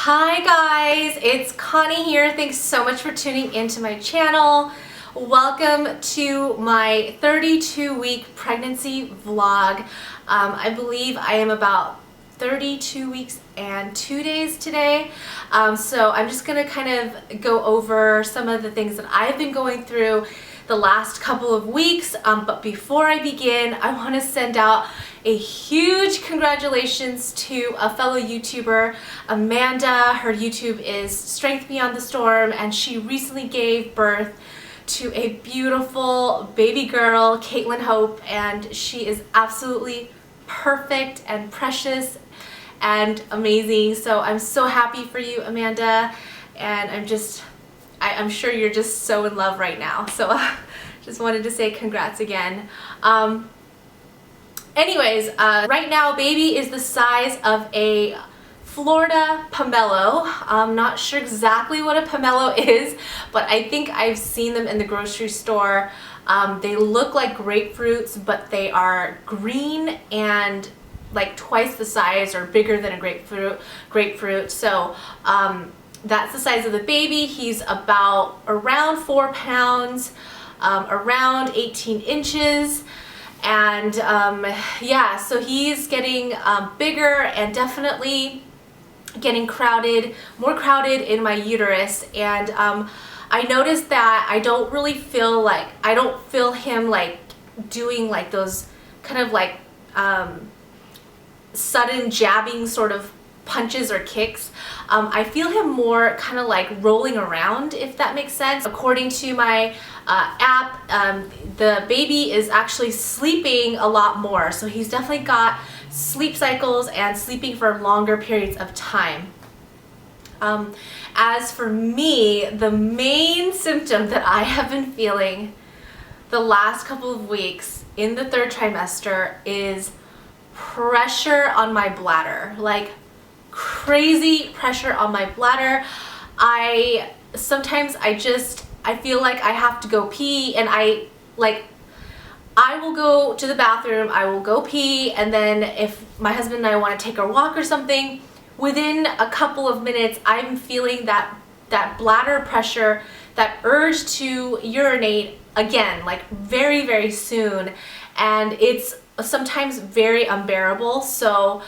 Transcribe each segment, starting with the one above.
Hi guys, it's Connie here. Thanks so much for tuning into my channel. Welcome to my 32-week pregnancy vlog. I believe I am about 32 weeks and 2 days today. So I'm just gonna kind of go over some of the things that I've been going through the last couple of weeks. But before I begin, I want to send out a huge congratulations to a fellow YouTuber, Amanda. Her YouTube is Strength Beyond the Storm, and she recently gave birth to a beautiful baby girl, Caitlin Hope, and she is absolutely perfect and precious and amazing. So I'm so happy for you, Amanda, and I'm sure you're just so in love right now. So just wanted to say congrats again. Anyways, right now baby is the size of a Florida pomelo. I'm not sure exactly what a pomelo is, but I think I've seen them in the grocery store. They look like grapefruits, but they are green and like twice the size or bigger than a grapefruit. So that's the size of the baby. He's about around 4 pounds, around 18 inches. And yeah, so he's getting bigger and definitely getting more crowded in my uterus. And I noticed that I don't feel him like doing like those kind of like sudden jabbing sort of punches or kicks. I feel him more kind of like rolling around, if that makes sense. According to my app, the baby is actually sleeping a lot more, so he's definitely got sleep cycles and sleeping for longer periods of time. As for me, the main symptom that I have been feeling the last couple of weeks in the 3rd trimester is pressure on my bladder, like crazy pressure on my bladder. Sometimes I feel like I have to go pee, and I will go to the bathroom, I will go pee, and then if my husband and I want to take a walk or something, within a couple of minutes I'm feeling that bladder pressure, that urge to urinate again, like very, very soon, and it's sometimes very unbearable. So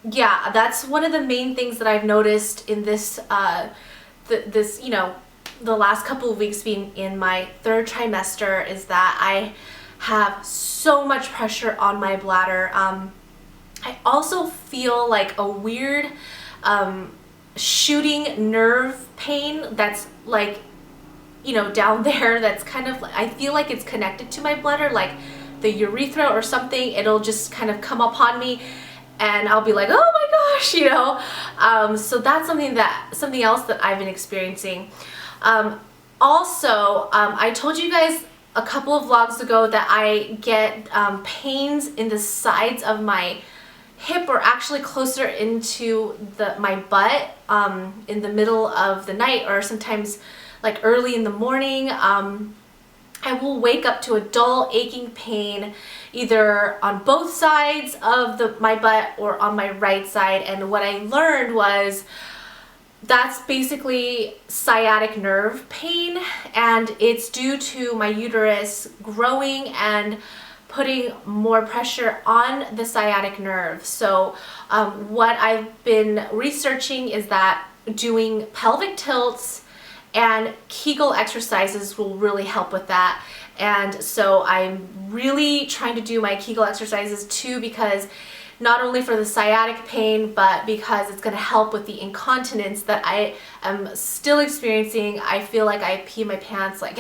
yeah, that's one of the main things that I've noticed in this the last couple of weeks being in my 3rd trimester, is that I have so much pressure on my bladder. I also feel like a weird shooting nerve pain that's like, down there, that's kind of, I feel like it's connected to my bladder, like the urethra or something. It'll just kind of come upon me and I'll be like, oh my gosh, so that's something else that I've been experiencing. Also, I told you guys a couple of vlogs ago that I get pains in the sides of my hip, or actually closer into my butt, in the middle of the night, or sometimes like early in the morning. I will wake up to a dull aching pain either on both sides of my butt or on my right side, and what I learned was that's basically sciatic nerve pain, and it's due to my uterus growing and putting more pressure on the sciatic nerve. So what I've been researching is that doing pelvic tilts and Kegel exercises will really help with that. And so I'm really trying to do my Kegel exercises too, because not only for the sciatic pain, but because it's going to help with the incontinence that I am still experiencing. I feel like I pee my pants like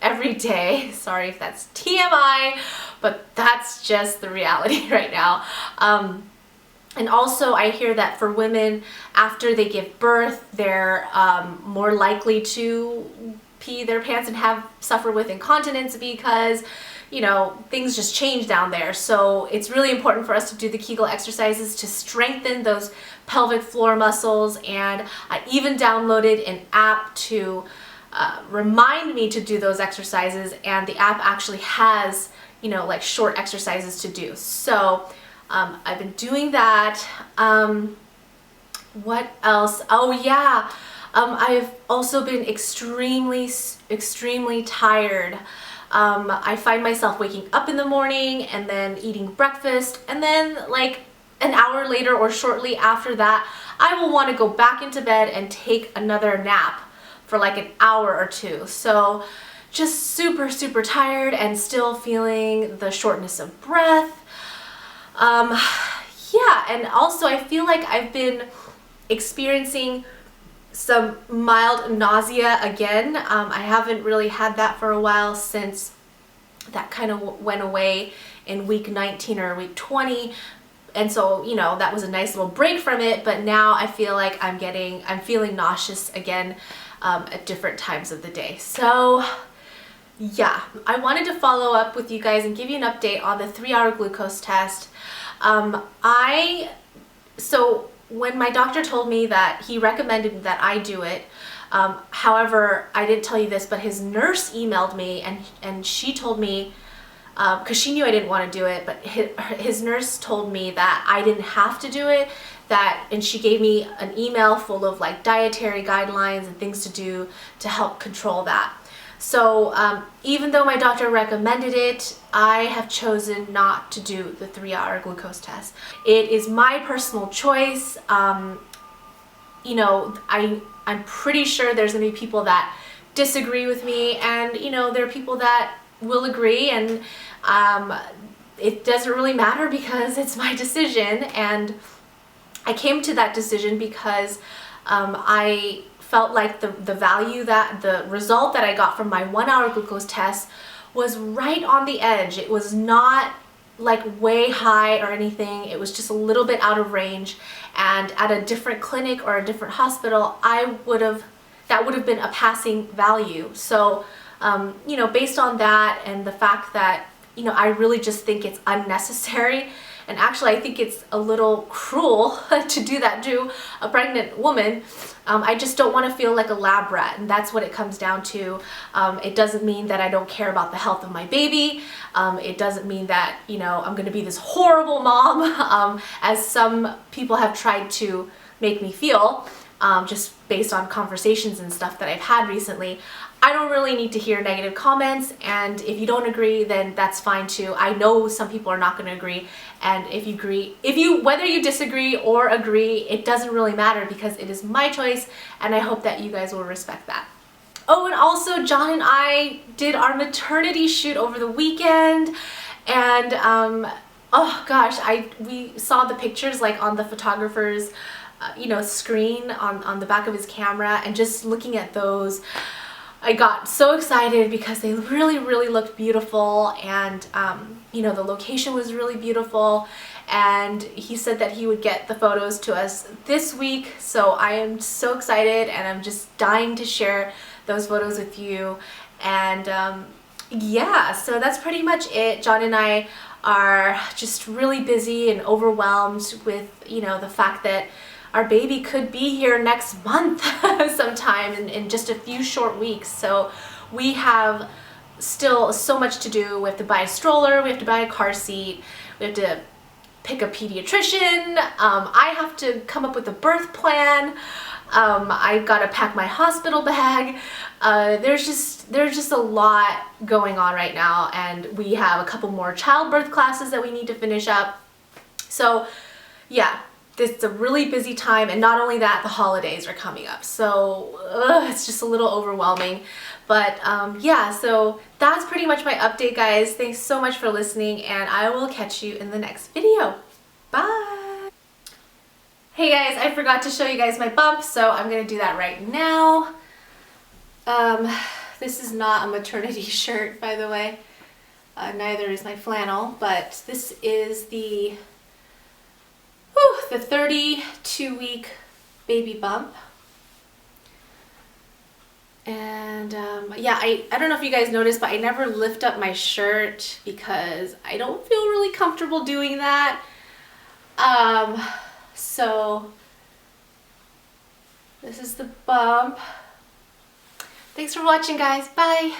every day. Sorry if that's TMI, but that's just the reality right now. And also I hear that for women, after they give birth, they're more likely to pee their pants and suffer with incontinence, because things just change down there. So it's really important for us to do the Kegel exercises to strengthen those pelvic floor muscles. And I even downloaded an app to remind me to do those exercises, and the app actually has like short exercises to do. So I've been doing that. What else? Oh yeah, I've also been extremely tired. I find myself waking up in the morning and then eating breakfast, and then like an hour later or shortly after that, I will want to go back into bed and take another nap for like an hour or two. So just super tired and still feeling the shortness of breath. Yeah, and also I feel like I've been experiencing some mild nausea again. I haven't really had that for a while since that kind of went away in week 19 or week 20. And so, you know, that was a nice little break from it, but now I feel like I'm feeling nauseous again at different times of the day. So yeah, I wanted to follow up with you guys and give you an update on the 3-hour glucose test. So when my doctor told me that he recommended that I do it, however, I didn't tell you this, but his nurse emailed me and she told me, because she knew I didn't want to do it, but his nurse told me that I didn't have to do it, and she gave me an email full of like dietary guidelines and things to do to help control that. So even though my doctor recommended it, I have chosen not to do the 3-hour glucose test. It is my personal choice. You know, I'm pretty sure there's gonna be people that disagree with me, and you know, there are people that will agree, and it doesn't really matter because it's my decision. And I came to that decision because I felt like the value, that the result that I got from my 1-hour glucose test was right on the edge. It was not like way high or anything. It was just a little bit out of range, and at a different clinic or a different hospital, that would have been a passing value. So you know, based on that and the fact that, you know, I really just think it's unnecessary, and actually I think it's a little cruel to do that to a pregnant woman. I just don't want to feel like a lab rat, and that's what it comes down to. It doesn't mean that I don't care about the health of my baby. It doesn't mean that, you know, I'm going to be this horrible mom, as some people have tried to make me feel, just based on conversations and stuff that I've had recently. I don't really need to hear negative comments, and if you don't agree, then that's fine too. I know some people are not going to agree, and whether you disagree or agree, it doesn't really matter because it is my choice, and I hope that you guys will respect that. Oh, and also John and I did our maternity shoot over the weekend, and oh gosh, we saw the pictures like on the photographer's you know, screen on the back of his camera, and just looking at those, I got so excited because they really looked beautiful, and you know, the location was really beautiful, and he said that he would get the photos to us this week. So I am so excited, and I'm just dying to share those photos with you. And yeah, so that's pretty much it. John and I are just really busy and overwhelmed with, you know, the fact that our baby could be here next month sometime in just a few short weeks. So we have still so much to do. We have to buy a stroller, we have to buy a car seat, we have to pick a pediatrician, I have to come up with a birth plan, I've got to pack my hospital bag. There's just a lot going on right now, and we have a couple more childbirth classes that we need to finish up. So yeah, it's a really busy time, and not only that, the holidays are coming up, so it's just a little overwhelming. But yeah, so that's pretty much my update, guys. Thanks so much for listening, and I will catch you in the next video. Bye! Hey guys, I forgot to show you guys my bump, so I'm gonna do that right now. This is not a maternity shirt, by the way. Neither is my flannel, but this is the 32-week baby bump. And yeah, I don't know if you guys noticed, but I never lift up my shirt because I don't feel really comfortable doing that. So this is the bump. Thanks for watching, guys. Bye.